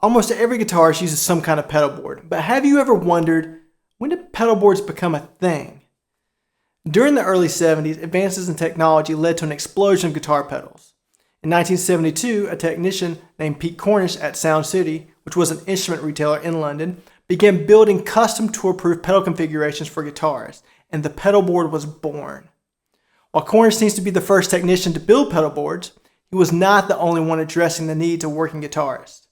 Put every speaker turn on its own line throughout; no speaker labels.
Almost every guitarist uses some kind of pedal board, but have you ever wondered, when did pedal boards become a thing? During the early 70s, advances in technology led to an explosion of guitar pedals. In 1972, a technician named Pete Cornish at Sound City, which was an instrument retailer in London, began building custom tour-proof pedal configurations for guitars, and the pedal board was born. While Cornish seems to be the first technician to build pedal boards, he was not the only one addressing the needs of working guitarists.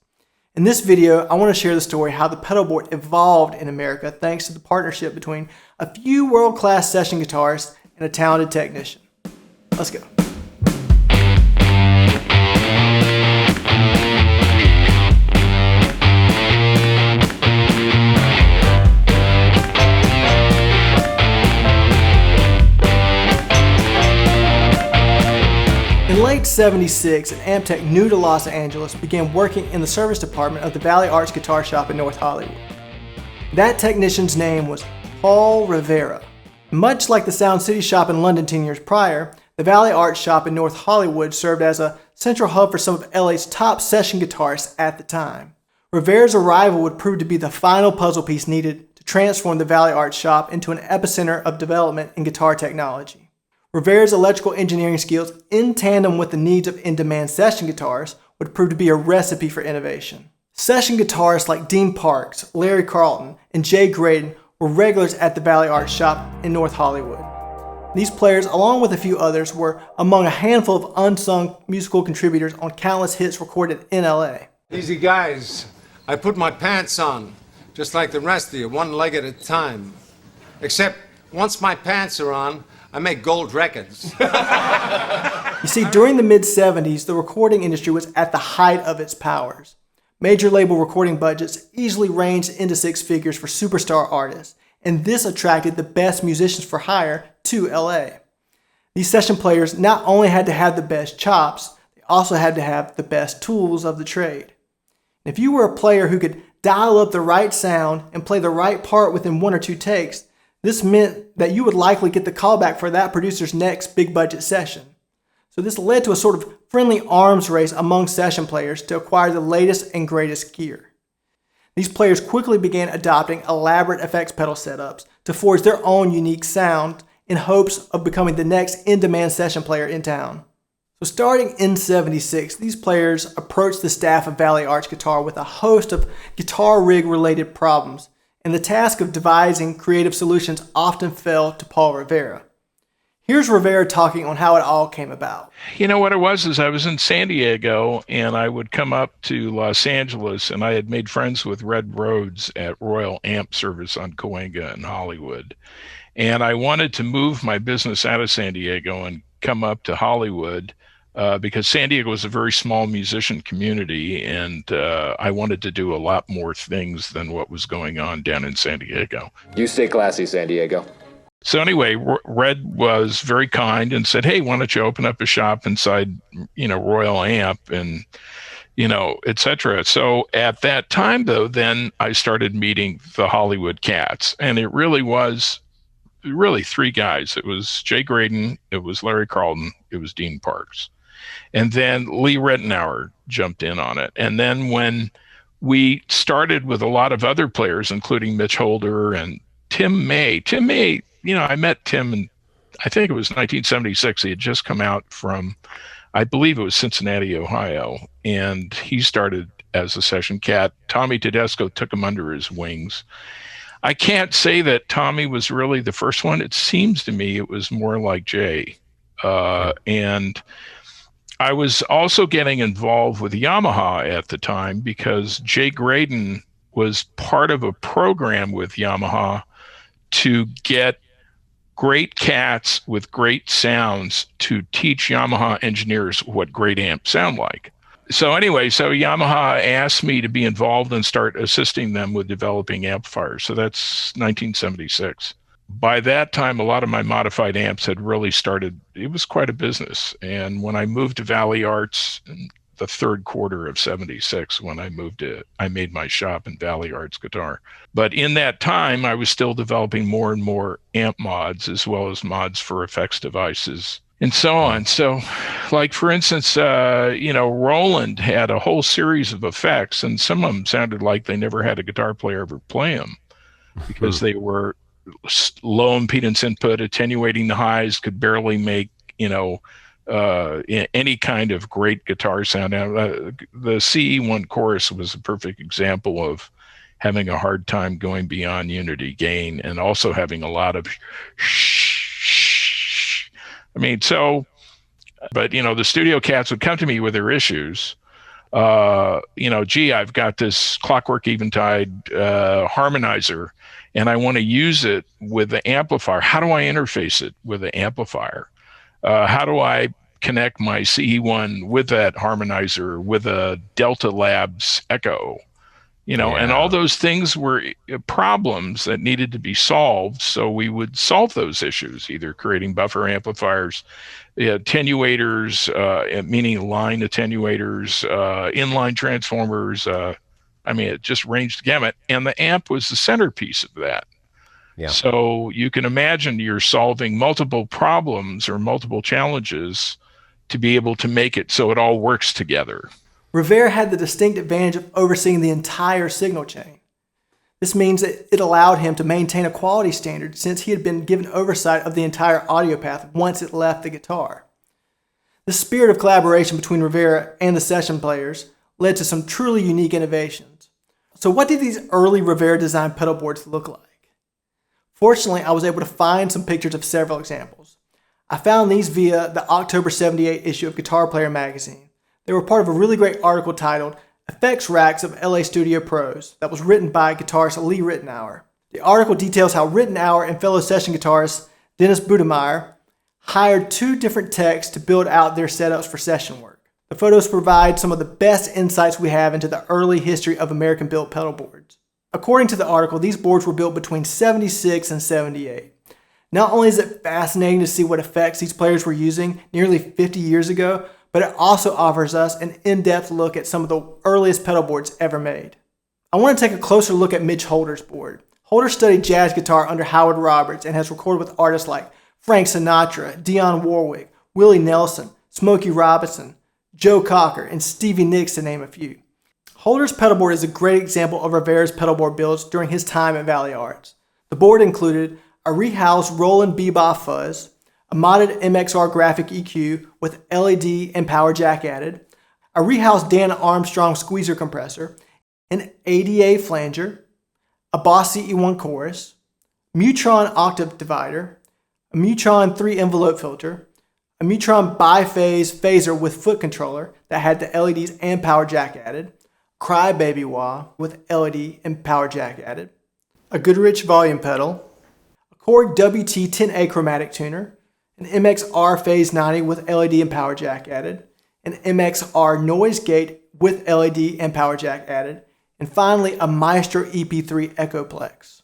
In this video, I want to share the story how the pedal board evolved in America thanks to the partnership between a few world-class session guitarists and a talented technician. Let's go. In late '76, an amp tech new to Los Angeles began working in the service department of the Valley Arts guitar shop in North Hollywood. That technician's name was Paul Rivera. Much like the Sound City shop in London 10 years prior, the Valley Arts shop in North Hollywood served as a central hub for some of LA's top session guitarists at the time. Rivera's arrival would prove to be the final puzzle piece needed to transform the Valley Arts shop into an epicenter of development in guitar technology. Rivera's electrical engineering skills, in tandem with the needs of in-demand session guitars, would prove to be a recipe for innovation. Session guitarists like Dean Parks, Larry Carlton, and Jay Graydon were regulars at the Valley Arts shop in North Hollywood. These players, along with a few others, were among a handful of unsung musical contributors on countless hits recorded in LA.
Easy guys, I put my pants on, just like the rest of you, one leg at a time. Except, once my pants are on, I make gold records.
You see, during the mid-'70s, the recording industry was at the height of its powers. Major label recording budgets easily ranged into six figures for superstar artists, and this attracted the best musicians for hire to LA. These session players not only had to have the best chops, they also had to have the best tools of the trade. And if you were a player who could dial up the right sound and play the right part within one or two takes, this meant that you would likely get the callback for that producer's next big budget session. So this led to a sort of friendly arms race among session players to acquire the latest and greatest gear. These players quickly began adopting elaborate effects pedal setups to forge their own unique sound in hopes of becoming the next in-demand session player in town. So starting in '76, these players approached the staff of Valley Arts Guitar with a host of guitar rig related problems, and the task of devising creative solutions often fell to Paul Rivera. Here's Rivera talking on how it all came about.
You know, what it was is I was in San Diego, and I would come up to Los Angeles, and I had made friends with Red Rhodes at Royal Amp Service on Cahuenga in Hollywood. And I wanted to move my business out of San Diego and come up to Hollywood because San Diego was a very small musician community, and I wanted to do a lot more things than what was going on down in San Diego.
You stay classy, San Diego.
So anyway, Red was very kind and said, hey, why don't you open up a shop inside, Royal Amp and, et cetera. So at that time, though, then I started meeting the Hollywood cats, and it really was three guys. It was Jay Graydon, it was Larry Carlton, it was Dean Parks. And then Lee Ritenour jumped in on it. And then when we started with a lot of other players, including Mitch Holder and Tim May, I met Tim in, I think it was 1976. He had just come out from, I believe it was Cincinnati, Ohio. And he started as a session cat. Tommy Tedesco took him under his wings. I can't say that Tommy was really the first one. It seems to me it was more like Jay. And I was also getting involved with Yamaha at the time because Jay Graydon was part of a program with Yamaha to get great cats with great sounds to teach Yamaha engineers what great amps sound like. So anyway, Yamaha asked me to be involved and start assisting them with developing amplifiers. So that's 1976. By that time, a lot of my modified amps had really started. It was quite a business. And when I moved to Valley Arts in the third quarter of '76, when I made my shop in Valley Arts Guitar. But in that time, I was still developing more and more amp mods, as well as mods for effects devices. and so on. So, like, for instance, Roland had a whole series of effects, and some of them sounded like they never had a guitar player ever play them because they were low impedance input, attenuating the highs, could barely make, any kind of great guitar sound. Now, the CE1 chorus was a perfect example of having a hard time going beyond unity gain and also having a lot of but the studio cats would come to me with their issues. I've got this Clockwork Eventide harmonizer and I want to use it with the amplifier. How do I interface it with the amplifier? How do I connect my CE1 with that harmonizer with a Delta Labs Echo? And all those things were problems that needed to be solved. So we would solve those issues, either creating buffer amplifiers, attenuators, meaning line attenuators, inline transformers. It just ranged the gamut. And the amp was the centerpiece of that. Yeah. So you can imagine you're solving multiple problems or multiple challenges to be able to make it so it all works together.
Rivera had the distinct advantage of overseeing the entire signal chain. This means that it allowed him to maintain a quality standard since he had been given oversight of the entire audio path once it left the guitar. The spirit of collaboration between Rivera and the session players led to some truly unique innovations. So what did these early Rivera-designed pedal boards look like? Fortunately, I was able to find some pictures of several examples. I found these via the October 78 issue of Guitar Player magazine. They were part of a really great article titled Effects Racks of LA Studio Pros that was written by guitarist Lee Ritenour. The article details how Ritenour and fellow session guitarist Dennis Budimir hired 2 different techs to build out their setups for session work. The photos provide some of the best insights we have into the early history of American-built pedal boards. According to the article, these boards were built between 76 and 78. Not only is it fascinating to see what effects these players were using nearly 50 years ago, but it also offers us an in-depth look at some of the earliest pedal boards ever made. I want to take a closer look at Mitch Holder's board. Holder studied jazz guitar under Howard Roberts and has recorded with artists like Frank Sinatra, Dionne Warwick, Willie Nelson, Smokey Robinson, Joe Cocker, and Stevie Nicks, to name a few. Holder's pedal board is a great example of Rivera's pedal board builds during his time at Valley Arts. The board included a rehoused Roland Bebop fuzz, a modded MXR graphic EQ with LED and power jack added, a rehoused Dan Armstrong squeezer compressor, an ADA flanger, a Boss CE1 chorus, Mutron octave divider, a Mutron 3 envelope filter, a Mutron biphase phaser with foot controller that had the LEDs and power jack added, Crybaby wah with LED and power jack added, a Goodrich volume pedal, a Korg WT-10A chromatic tuner, an MXR Phase 90 with LED and power jack added, an MXR noise gate with LED and power jack added, and finally a Maestro EP3 Echoplex.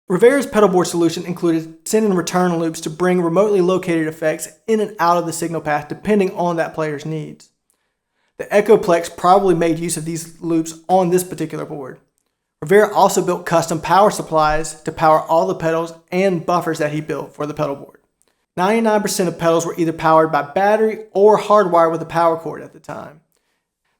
Rivera's pedalboard solution included send and return loops to bring remotely located effects in and out of the signal path depending on that player's needs. The Echoplex probably made use of these loops on this particular board. Rivera also built custom power supplies to power all the pedals and buffers that he built for the pedalboard. 99% of pedals were either powered by battery or hardwired with a power cord at the time.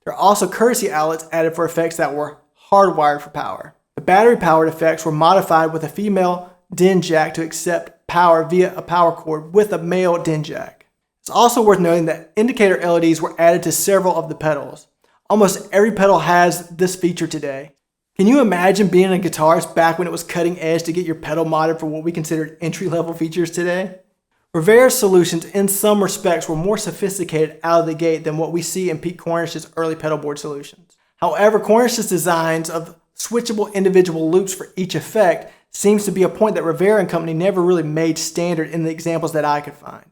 There are also courtesy outlets added for effects that were hardwired for power. The battery-powered effects were modified with a female DIN jack to accept power via a power cord with a male DIN jack. It's also worth noting that indicator LEDs were added to several of the pedals. Almost every pedal has this feature today. Can you imagine being a guitarist back when it was cutting edge to get your pedal modded for what we considered entry-level features today? Rivera's solutions in some respects were more sophisticated out of the gate than what we see in Pete Cornish's early pedalboard solutions. However, Cornish's designs of switchable individual loops for each effect seems to be a point that Rivera and company never really made standard in the examples that I could find.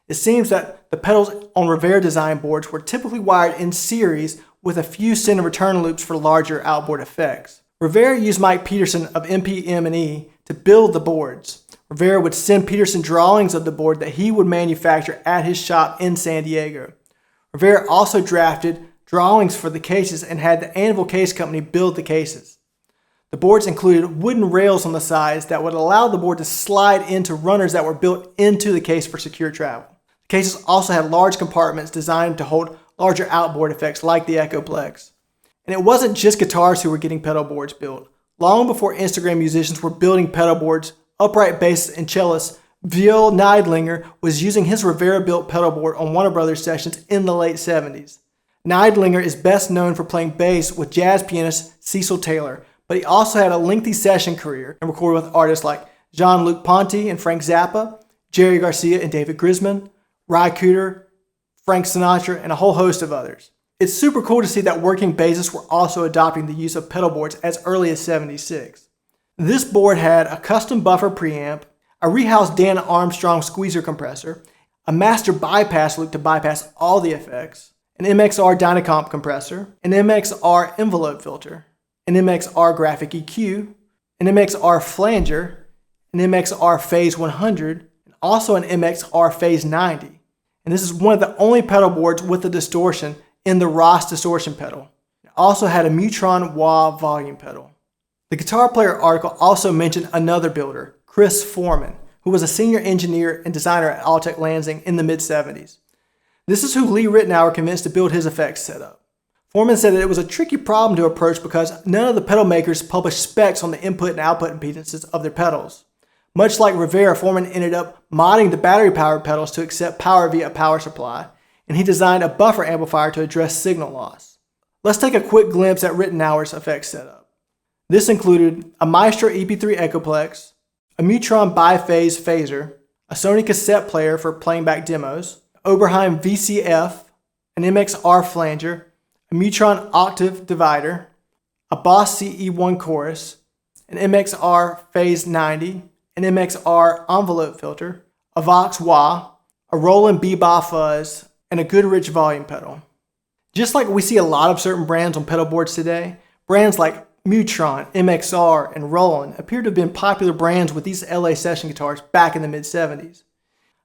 It seems that the pedals on Rivera design boards were typically wired in series with a few send and return loops for larger outboard effects. Rivera used Mike Peterson of MPM&E to build the boards. Rivera would send Peterson drawings of the board that he would manufacture at his shop in San Diego. Rivera also drafted drawings for the cases and had the Anvil Case Company build the cases. The boards included wooden rails on the sides that would allow the board to slide into runners that were built into the case for secure travel. The cases also had large compartments designed to hold larger outboard effects like the Echoplex. And it wasn't just guitarists who were getting pedal boards built. Long before Instagram musicians were building pedal boards, upright bassist and cellist Vil Neidlinger was using his Rivera-built pedal board on Warner Brothers sessions in the late 70s. Neidlinger is best known for playing bass with jazz pianist Cecil Taylor, but he also had a lengthy session career and recorded with artists like Jean-Luc Ponty and Frank Zappa, Jerry Garcia and David Grisman, Ry Cooder, Frank Sinatra, and a whole host of others. It's super cool to see that working bassists were also adopting the use of pedal boards as early as '76. This board had a custom buffer preamp, a rehoused Dan Armstrong squeezer compressor, a master bypass loop to bypass all the effects, an MXR Dynacomp compressor, an MXR envelope filter, an MXR graphic EQ, an MXR flanger, an MXR phase 100, and also an MXR phase 90. And this is one of the only pedal boards with a distortion in the Ross distortion pedal. It also had a Mutron wah volume pedal. The Guitar Player article also mentioned another builder, Chris Foreman, who was a senior engineer and designer at Altec Lansing in the mid-70s. This is who Lee Ritenour convinced to build his effects setup. Foreman said that it was a tricky problem to approach because none of the pedal makers published specs on the input and output impedances of their pedals. Much like Rivera, Foreman ended up modding the battery-powered pedals to accept power via a power supply, and he designed a buffer amplifier to address signal loss. Let's take a quick glimpse at Ritenour's effects setup. This included a Maestro EP3 Echoplex, a Mutron biphase phaser, a Sony cassette player for playing back demos, Oberheim VCF, an MXR flanger, a Mutron octave divider, a Boss CE1 chorus, an MXR phase 90, an MXR envelope filter, a Vox wah, a Roland Bebop fuzz, and a Goodrich volume pedal. Just like we see a lot of certain brands on pedal boards today, brands like Mutron, MXR, and Roland appear to have been popular brands with these LA session guitars back in the mid-70s.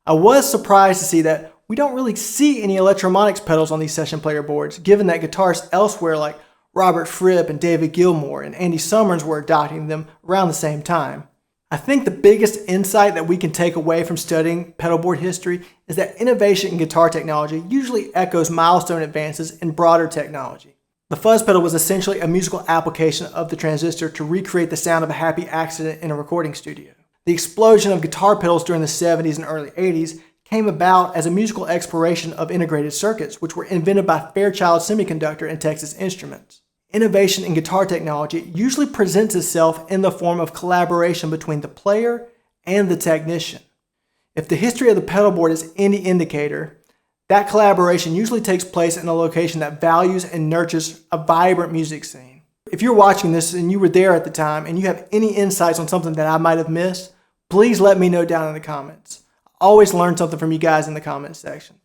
I was surprised to see that we don't really see any Electromonics pedals on these session player boards, given that guitarists elsewhere like Robert Fripp and David Gilmour and Andy Summers were adopting them around the same time. I think the biggest insight that we can take away from studying pedal board history is that innovation in guitar technology usually echoes milestone advances in broader technology. The fuzz pedal was essentially a musical application of the transistor to recreate the sound of a happy accident in a recording studio. The explosion of guitar pedals during the 70s and early 80s came about as a musical exploration of integrated circuits, which were invented by Fairchild Semiconductor and Texas Instruments. Innovation in guitar technology usually presents itself in the form of collaboration between the player and the technician. If the history of the pedal board is any indicator, that collaboration usually takes place in a location that values and nurtures a vibrant music scene. If you're watching this and you were there at the time and you have any insights on something that I might have missed, please let me know down in the comments. I always learn something from you guys in the comments section.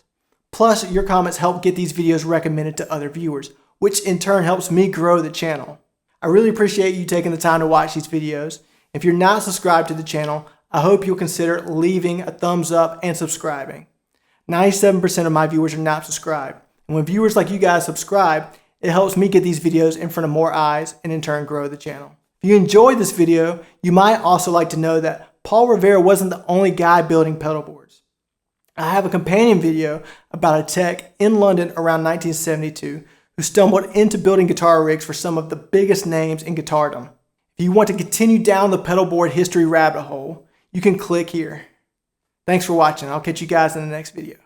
Plus, your comments help get these videos recommended to other viewers, which in turn helps me grow the channel. I really appreciate you taking the time to watch these videos. If you're not subscribed to the channel, I hope you'll consider leaving a thumbs up and subscribing. 97% of my viewers are not subscribed, and when viewers like you guys subscribe, it helps me get these videos in front of more eyes and in turn grow the channel. If you enjoyed this video, you might also like to know that Paul Rivera wasn't the only guy building pedal boards. I have a companion video about a tech in London around 1972 who stumbled into building guitar rigs for some of the biggest names in guitardom. If you want to continue down the pedal board history rabbit hole, you can click here. Thanks for watching. I'll catch you guys in the next video.